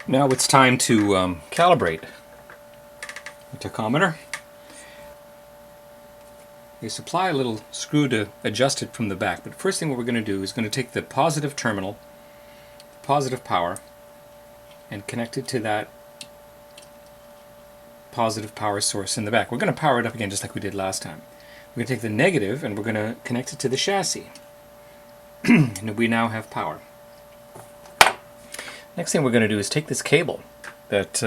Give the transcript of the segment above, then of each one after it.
Now it's time to calibrate the tachometer. They supply a little screw to adjust it from the back, but the first thing what we're going to do is going to take the positive terminal, positive power, and connect it to that positive power source in the back. We're going to power it up again just like we did last time. We're going to take the negative and we're going to connect it to the chassis. And we now have power. Next thing we're going to do is take this cable that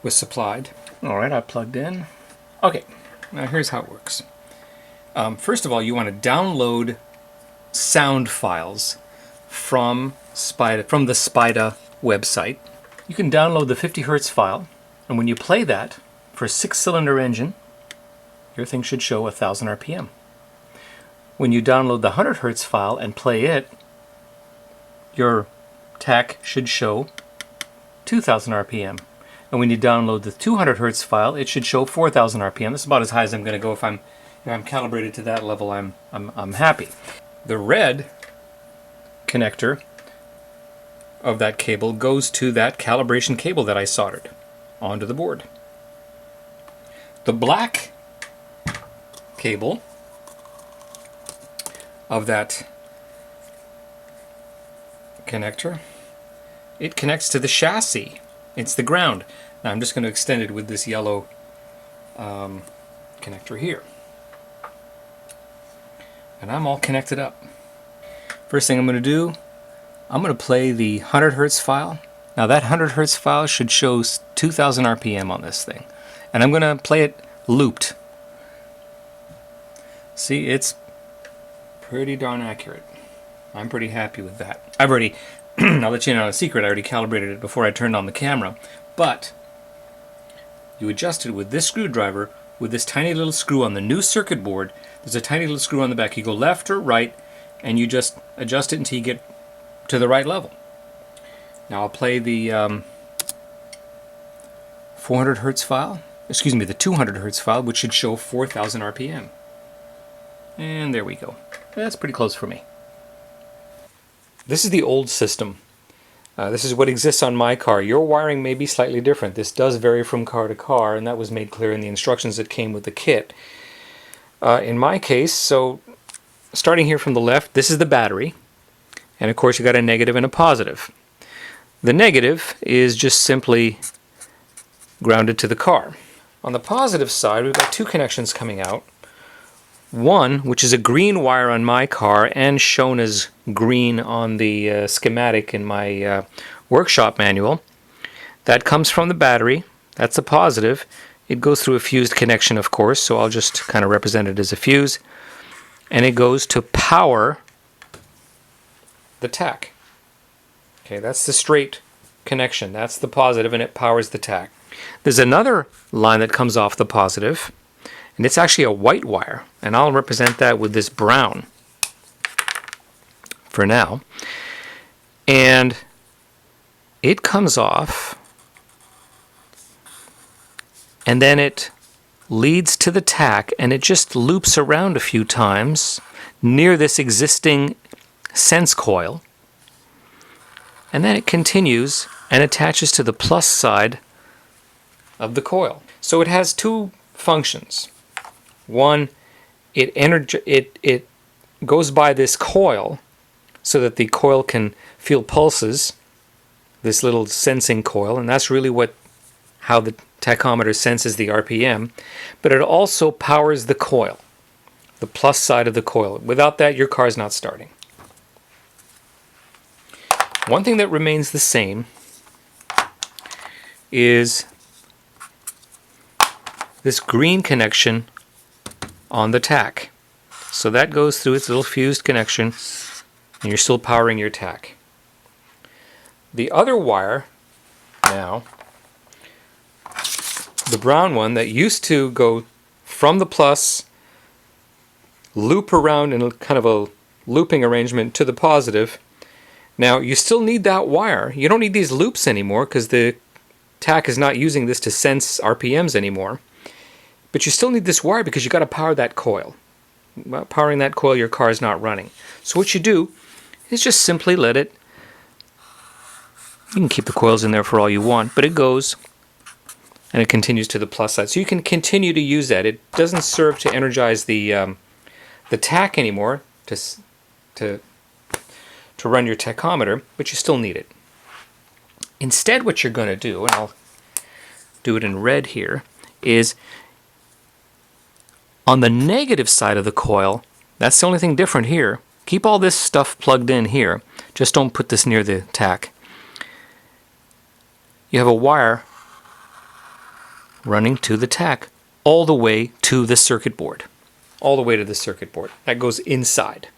was supplied. Alright, I plugged in. Okay, now here's how it works. First of all, you want to download sound files from Spiyda, from the Spiyda website. You can download the 50 Hertz file, and when you play that for a 6-cylinder engine, your thing should show 1000 RPM. When you download the 100 Hertz file and play it, your Tach should show 2000 RPM. And when you download the 200 Hertz file, it should show 4000 RPM. That's about as high as I'm going to go. If I'm calibrated to that level, I'm happy. The red connector of that cable goes to that calibration cable that I soldered onto the board. The black cable of that connector, it connects to the chassis. It's the ground. Now I'm just going to extend it with this yellow connector here. And I'm all connected up. First thing I'm going to do, I'm going to play the 100 Hertz file. Now that 100 Hertz file should show 2000 RPM on this thing. And I'm going to play it looped. See, it's pretty darn accurate. I'm pretty happy with that. I've already, I'll let you know a secret, I already calibrated it before I turned on the camera. But you adjust it with this screwdriver, with this tiny little screw on the new circuit board. There's a tiny little screw on the back. You go left or right, and you just adjust it until you get to the right level. Now I'll play the 400 Hertz file, excuse me, the 200 Hertz file, which should show 4000 RPM. And there we go. That's pretty close for me. This is the old system. This is what exists on my car. Your wiring may be slightly different. This does vary from car to car, and that was made clear in the instructions that came with the kit. In my case, so starting here from the left, this is the battery. And of course you got a negative and a positive. The negative is just simply grounded to the car. On the positive side, we've got two connections coming out. One, which is a green wire on my car and shown as green on the schematic in my workshop manual. That comes from the battery. That's a positive. It goes through a fused connection, of course, so I'll just kind of represent it as a fuse. And it goes to power the Tach. Okay, that's the straight connection. That's the positive, and it powers the Tach. There's another line that comes off the positive, and it's actually a white wire, and I'll represent that with this brown for now. And it comes off, and then it leads to the Tach, and it just loops around a few times near this existing sense coil, and then it continues and attaches to the plus side of the coil. So it has two functions. One, it goes by this coil so that the coil can feel pulses, this little sensing coil, and that's really how the tachometer senses the RPM, but it also powers the coil, the plus side of the coil. Without that, your car's not starting. One thing that remains the same is this green connection on the Tach. So that goes through its little fused connection, and you're still powering your Tach. The other wire now, the brown one that used to go from the plus, loop around in kind of a looping arrangement to the positive. Now you still need that wire. You don't need these loops anymore because the Tach is not using this to sense RPMs anymore. But you still need this wire because you got to power that coil. Without powering that coil, your car is not running. So what you do is just simply let it You can keep the coils in there for all you want, but it goes and it continues to the plus side. So you can continue to use that. It doesn't serve to energize the tach anymore to run your tachometer, but you still need it. Instead, what you're going to do, and I'll do it in red here, is on the negative side of the coil, that's the only thing different here. Keep all this stuff plugged in here. Just don't put this near the tach. You have a wire running to the tach all the way to the circuit board. All the way to the circuit board. That goes inside.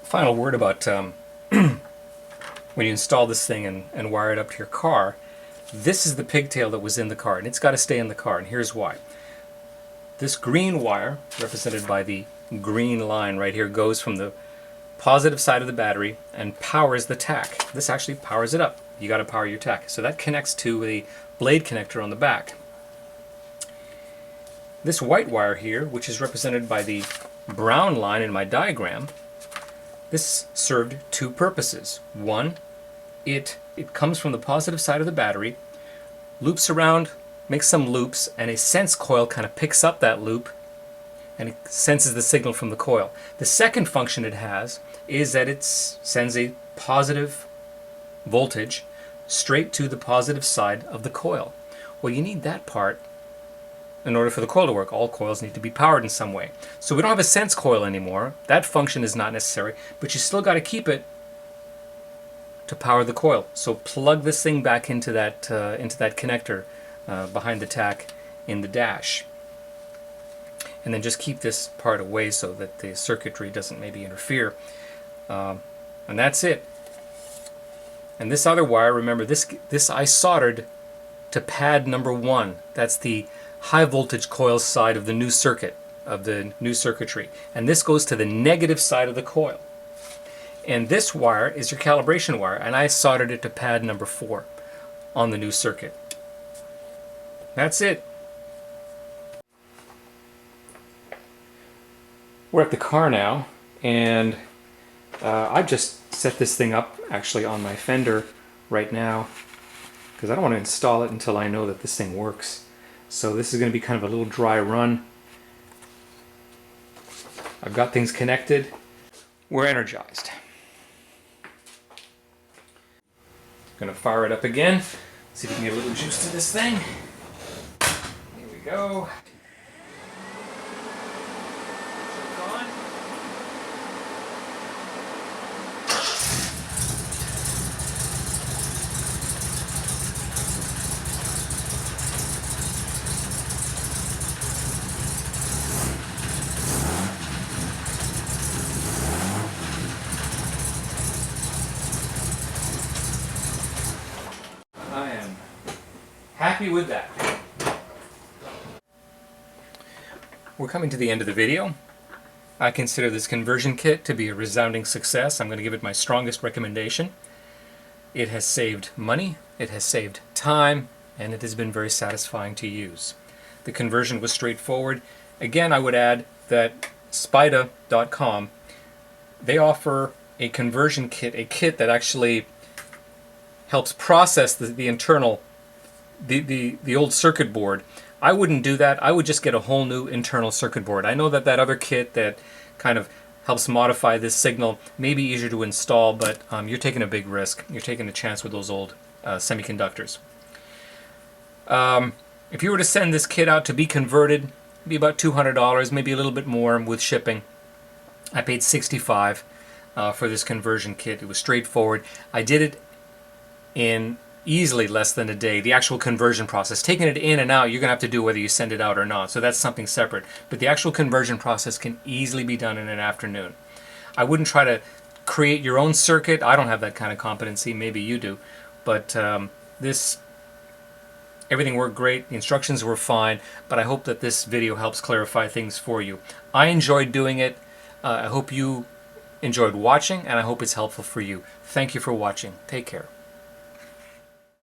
Final word about when you install this thing and wire it up to your car. This is the pigtail that was in the car, and it's got to stay in the car, and here's why. This green wire, represented by the green line right here, goes from the positive side of the battery and powers the tach. This actually powers it up. You got to power your tach. So that connects to a blade connector on the back. This white wire here, which is represented by the brown line in my diagram, this served two purposes. One, it comes from the positive side of the battery, loops around, makes some loops, and a sense coil kind of picks up that loop and it senses the signal from the coil. The second function it has is that it sends a positive voltage straight to the positive side of the coil. Well, you need that part in order for the coil to work. All coils need to be powered in some way. So we don't have a sense coil anymore. That function is not necessary, but you still got to keep it to power the coil. So plug this thing back into that connector behind the tach in the dash. And then just keep this part away so that the circuitry doesn't maybe interfere. And that's it. And this other wire, remember, this I soldered to pad number 1. That's the high voltage coil side of the new circuit, of the new circuitry. And this goes to the negative side of the coil. And this wire is your calibration wire, and I soldered it to pad number 4 on the new circuit. That's it. We're at the car now, and I've just set this thing up actually on my fender right now because I don't want to install it until I know that this thing works. So this is going to be kind of a little dry run. I've got things connected. We're energized. Going to fire it up again. See if we can get a little juice to this thing. Here we go. I am happy with that. We're coming to the end of the video. I consider this conversion kit to be a resounding success. I'm going to give it my strongest recommendation. It has saved money, it has saved time, and it has been very satisfying to use. The conversion was straightforward. Again, I would add that Spiyda.com, they offer a conversion kit, a kit that actually helps process the internal, the old circuit board. I wouldn't do that. I would just get a whole new internal circuit board. I know that other kit that kind of helps modify this signal may be easier to install, but you're taking a big risk. You're taking a chance with those old semiconductors. If you were to send this kit out to be converted, it'd be about $200, maybe a little bit more with shipping. I paid $65 for this conversion kit. It was straightforward. I did it in easily less than a day. The actual conversion process, taking it in and out, you're going to have to do whether you send it out or not. So that's something separate. But the actual conversion process can easily be done in an afternoon. I wouldn't try to create your own circuit. I don't have that kind of competency. Maybe you do. But everything worked great. The instructions were fine. But I hope that this video helps clarify things for you. I enjoyed doing it. I hope you enjoyed watching, and I hope it's helpful for you. Thank you for watching. Take care.